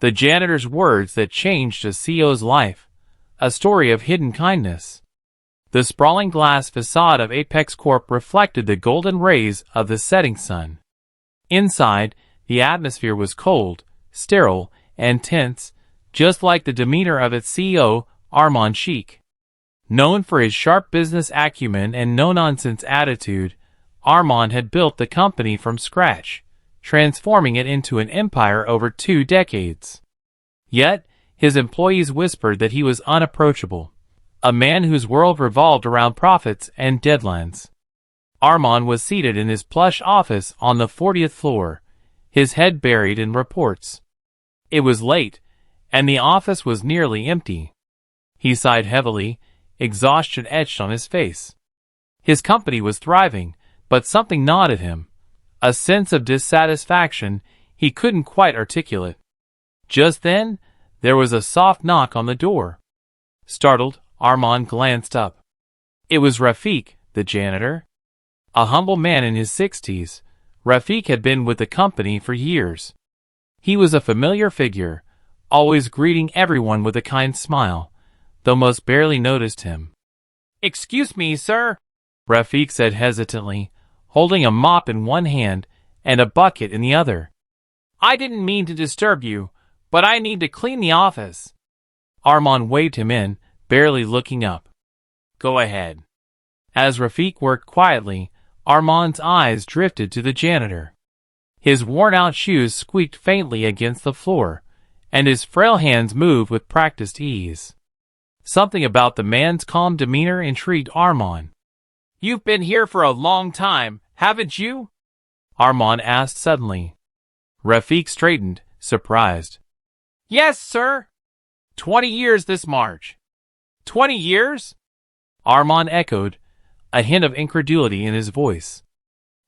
The janitor's words that changed a CEO's life. A story of hidden kindness. The sprawling glass facade of Apex Corp reflected the golden rays of the setting sun. Inside, the atmosphere was cold, sterile, and tense, just like the demeanor of its CEO, Armand Sheikh. Known for his sharp business acumen and no-nonsense attitude, Armand had built the company from scratch, transforming it into an empire over 2 decades. Yet, his employees whispered that he was unapproachable, a man whose world revolved around profits and deadlines. Armand was seated in his plush office on the 40th floor, his head buried in reports. It was late, and the office was nearly empty. He sighed heavily, exhaustion etched on his face. His company was thriving, but something gnawed at him, a sense of dissatisfaction he couldn't quite articulate. Just then, there was a soft knock on the door. Startled, Armand glanced up. It was Rafik, the janitor. A humble man in his 60s, Rafik had been with the company for years. He was a familiar figure, always greeting everyone with a kind smile, though most barely noticed him. "Excuse me, sir," Rafik said hesitantly, holding a mop in one hand and a bucket in the other. "I didn't mean to disturb you, but I need to clean the office." Armand waved him in, barely looking up. "Go ahead." As Rafik worked quietly, Armand's eyes drifted to the janitor. His worn-out shoes squeaked faintly against the floor, and his frail hands moved with practiced ease. Something about the man's calm demeanor intrigued Armand. "You've been here for a long time, haven't you?" Armand asked suddenly. Rafik straightened, surprised. "Yes, sir. 20 years this March." 20 years? Armand echoed, a hint of incredulity in his voice.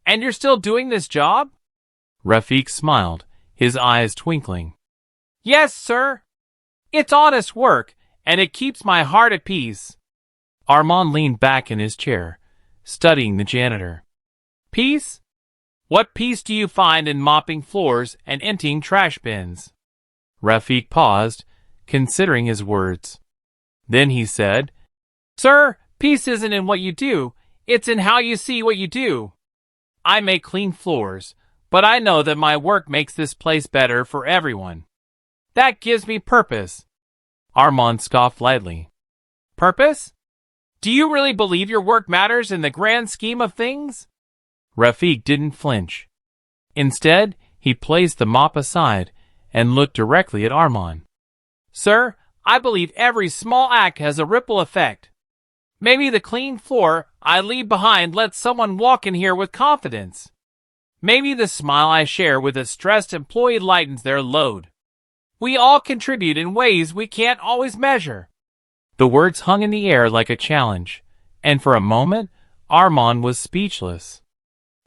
"And you're still doing this job?" Rafik smiled, his eyes twinkling. "Yes, sir. It's honest work, and it keeps my heart at peace." Armand leaned back in his chair, studying the janitor. "Peace? What peace do you find in mopping floors and emptying trash bins?" Rafik paused, considering his words. Then he said, "Sir, peace isn't in what you do, it's in how you see what you do. I may clean floors, but I know that my work makes this place better for everyone. That gives me purpose." Armand scoffed lightly. "Purpose? Do you really believe your work matters in the grand scheme of things?" Rafik didn't flinch. Instead, he placed the mop aside and looked directly at Armand. "Sir, I believe every small act has a ripple effect. Maybe the clean floor I leave behind lets someone walk in here with confidence. Maybe the smile I share with a stressed employee lightens their load. We all contribute in ways we can't always measure." The words hung in the air like a challenge, and for a moment, Armand was speechless.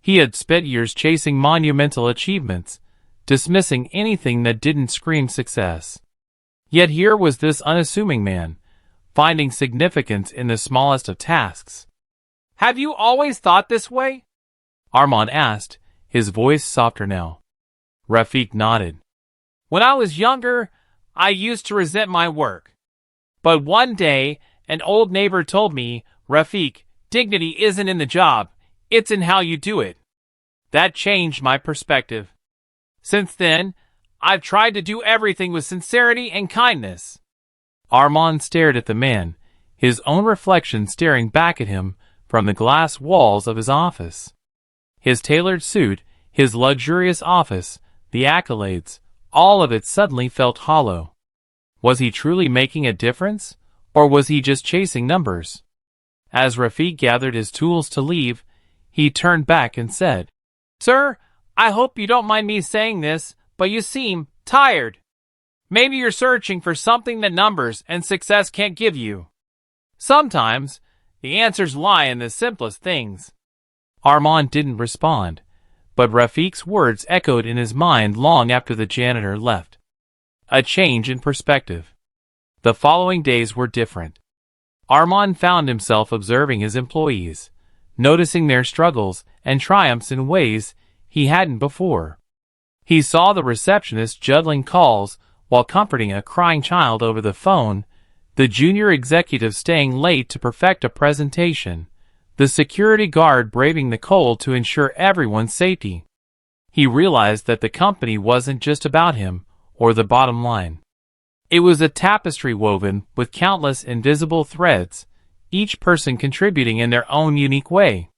He had spent years chasing monumental achievements, dismissing anything that didn't scream success. Yet here was this unassuming man, finding significance in the smallest of tasks. "Have you always thought this way?" Armand asked, his voice softer now. Rafik nodded. "When I was younger, I used to resent my work. But one day, an old neighbor told me, 'Rafik, dignity isn't in the job, it's in how you do it.' That changed my perspective. Since then, I've tried to do everything with sincerity and kindness." Armand stared at the man, his own reflection staring back at him from the glass walls of his office. His tailored suit, his luxurious office, the accolades, all of it suddenly felt hollow. Was he truly making a difference, or was he just chasing numbers? As Rafik gathered his tools to leave, he turned back and said, "Sir, I hope you don't mind me saying this, but you seem tired. Maybe you're searching for something that numbers and success can't give you. Sometimes, the answers lie in the simplest things." Armand didn't respond, but Rafik's words echoed in his mind long after the janitor left. A change in perspective. The following days were different. Armand found himself observing his employees, noticing their struggles and triumphs in ways he hadn't before. He saw the receptionist juggling calls while comforting a crying child over the phone, the junior executive staying late to perfect a presentation, the security guard braving the cold to ensure everyone's safety. He realized that the company wasn't just about him or the bottom line. It was a tapestry woven with countless invisible threads, each person contributing in their own unique way.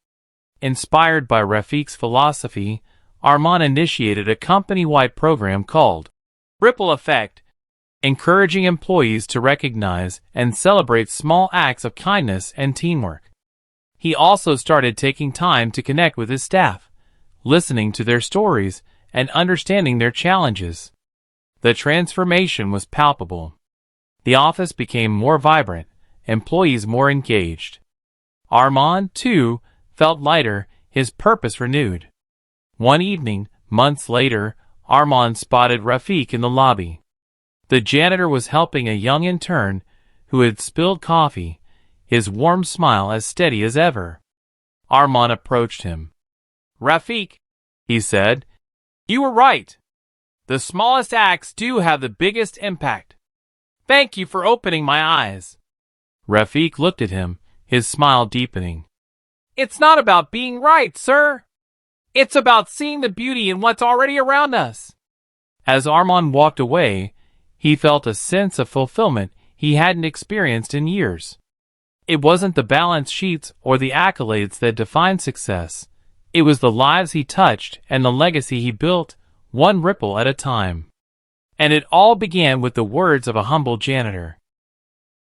Inspired by Rafiq's philosophy, Armand initiated a company-wide program called Ripple Effect, encouraging employees to recognize and celebrate small acts of kindness and teamwork. He also started taking time to connect with his staff, listening to their stories and understanding their challenges. The transformation was palpable. The office became more vibrant, employees more engaged. Armand, too, felt lighter, his purpose renewed. One evening, months later, Armand spotted Rafiq in the lobby. The janitor was helping a young intern who had spilled coffee, his warm smile as steady as ever. Armand approached him. "Rafiq," he said, "you were right. The smallest acts do have the biggest impact. Thank you for opening my eyes." Rafiq looked at him, his smile deepening. "It's not about being right, sir. It's about seeing the beauty in what's already around us." As Armand walked away, he felt a sense of fulfillment he hadn't experienced in years. It wasn't the balance sheets or the accolades that defined success. It was the lives he touched and the legacy he built, one ripple at a time. And it all began with the words of a humble janitor.